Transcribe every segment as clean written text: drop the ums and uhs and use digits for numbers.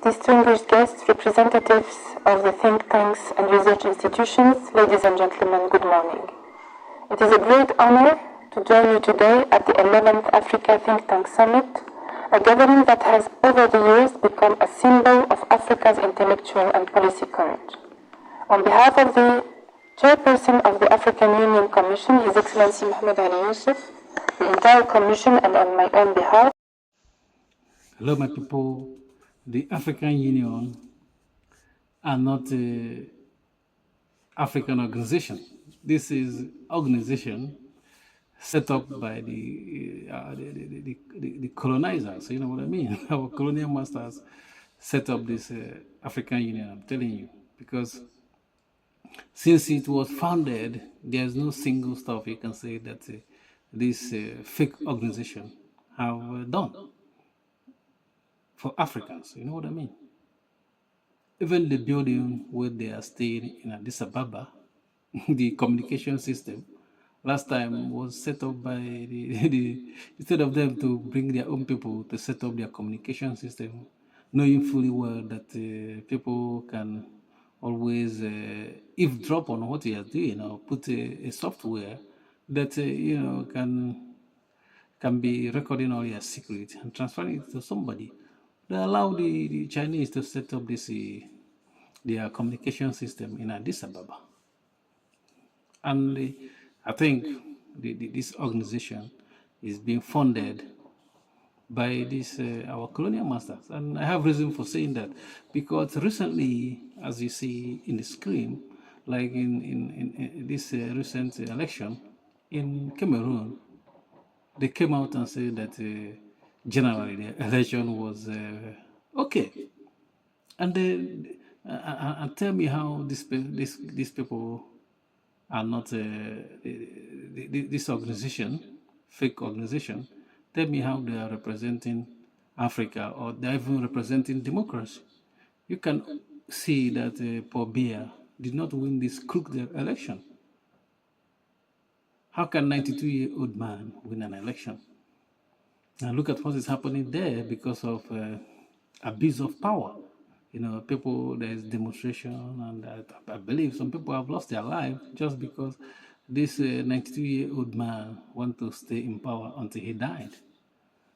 distinguished guests, representatives of the think tanks and research institutions, ladies and gentlemen, good morning. It is a great honor to join you today at the 11th Africa Think Tank Summit, a gathering that has over the years become a symbol of Africa's intellectual and policy courage. On behalf of the Chairperson of the African Union Commission, His Excellency Mohamed Ali Yusuf, the entire Commission, and on my own behalf. Hello, my people. The African Union are not an African organization. This is organization set up by the colonizers. You know what I mean? Our colonial masters set up this African Union. I'm telling you, because since it was founded, there's no single stuff you can say that this fake organization have done for Africans. You know what I mean? Even the building where they are staying in Addis Ababa, the communication system, last time was set up by instead of them to bring their own people to set up their communication system, knowing fully well that people can always eavesdrop on what you are doing, or put a software that can be recording all your secrets and transferring it to somebody. They allow the Chinese to set up this their communication system in Addis Ababa, and I think this organization is being funded by this our colonial masters, and I have reason for saying that because recently, as you see in the screen, like in this recent election in Cameroon, they came out and said that generally the election was okay, and and tell me how these people are not this organization, fake organization. Tell me how they are representing Africa, or they're even representing democracy. You can see that Paul Biya did not win this crooked election. How can 92-year-old man win an election? And look at what is happening there because of abuse of power. You know, people, there's demonstration, and I believe some people have lost their life just because this 92-year-old man wanted to stay in power until he died.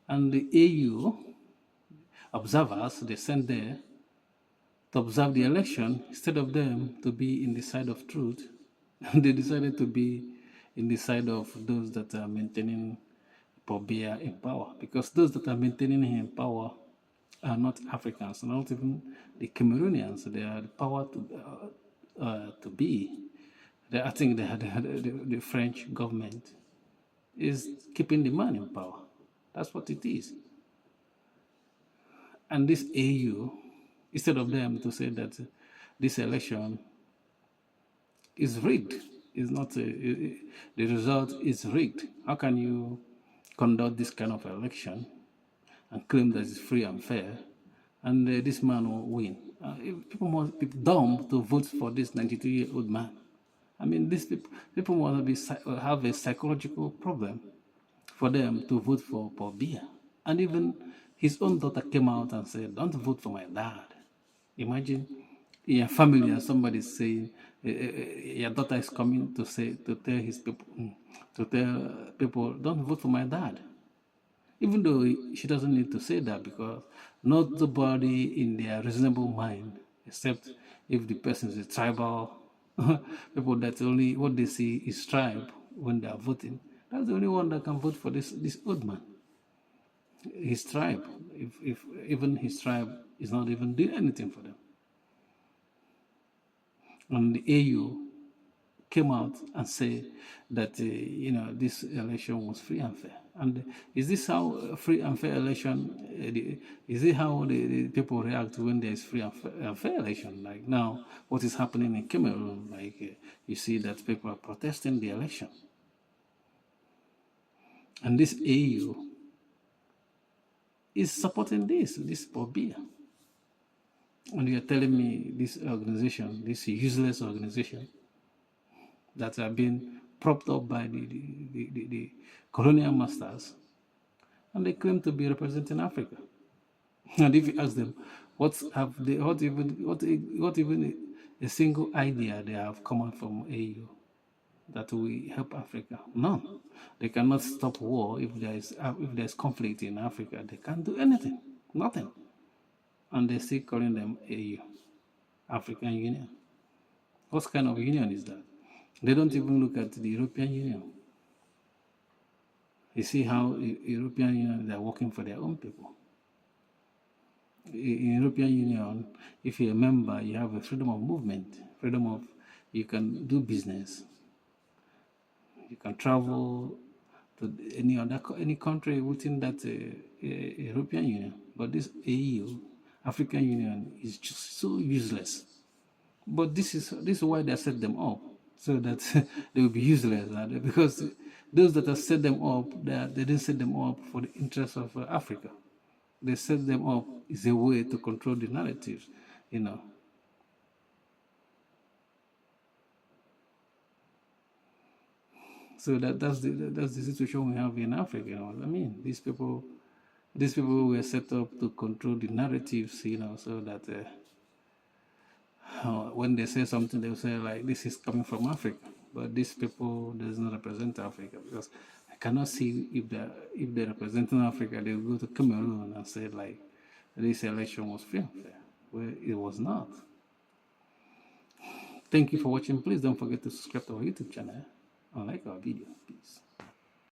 And the AU observers, they sent there to observe the election, instead of them to be in the side of truth, they decided to be in the side of those that are maintaining Paul Biya in power, because those that are maintaining him in power are not Africans, not even the Cameroonians. They are the power to be. I think the French government is keeping the man in power. That's what it is. And this AU, instead of them to say that this election is rigged, is not the result is rigged. How can you conduct this kind of election and claim that it's free and fair, and this man will win? People must be dumb to vote for this 92-year-old man. I mean, these people must have a psychological problem for them to vote for Paul Biya. And even his own daughter came out and said, "Don't vote for my dad." Imagine in your family and somebody saying, your daughter is coming to tell people, "Don't vote for my dad." Even though she doesn't need to say that, because nobody in their reasonable mind, except if the person is a tribal people, that only what they see is tribe when they are voting. That's the only one that can vote for this old man. His tribe, if even his tribe is not even doing anything for them. And the AU came out and said that this election was free and fair. And is this how free and fair election? Is it how the people react when there is free and fair election? Like now, what is happening in Cameroon? Like you see that people are protesting the election, and this AU is supporting this Paul Biya. And you're telling me this organization, this useless organization that have been propped up by the colonial masters, and they claim to be representing Africa. And if you ask them, What even a single idea they have come out from AU that will help Africa? None. They cannot stop war if there's conflict in Africa. They can't do anything. Nothing. And they're still calling them AU, African Union. What kind of union is that? They don't even look at the European Union. You see how European Union, they're working for their own people. In European Union, if you're a member, you have a freedom of movement, you can do business, you can travel to any country within that European Union. But this AU, African Union, is just so useless. But this is why they set them up, so that they will be useless, because those that have set them up, they didn't set them up for the interests of Africa. They set them up is a way to control the narratives, you know. So that's the situation we have in Africa. You know, I mean, these people were set up to control the narratives, you know, so that when they say something, they'll say like, this is coming from Africa, but these people does not represent Africa, because I cannot see if they're representing Africa, they'll go to Cameroon and say like, this election was free and fair. Well, it was not. Thank you for watching. Please don't forget to subscribe to our YouTube channel and like our video. Peace.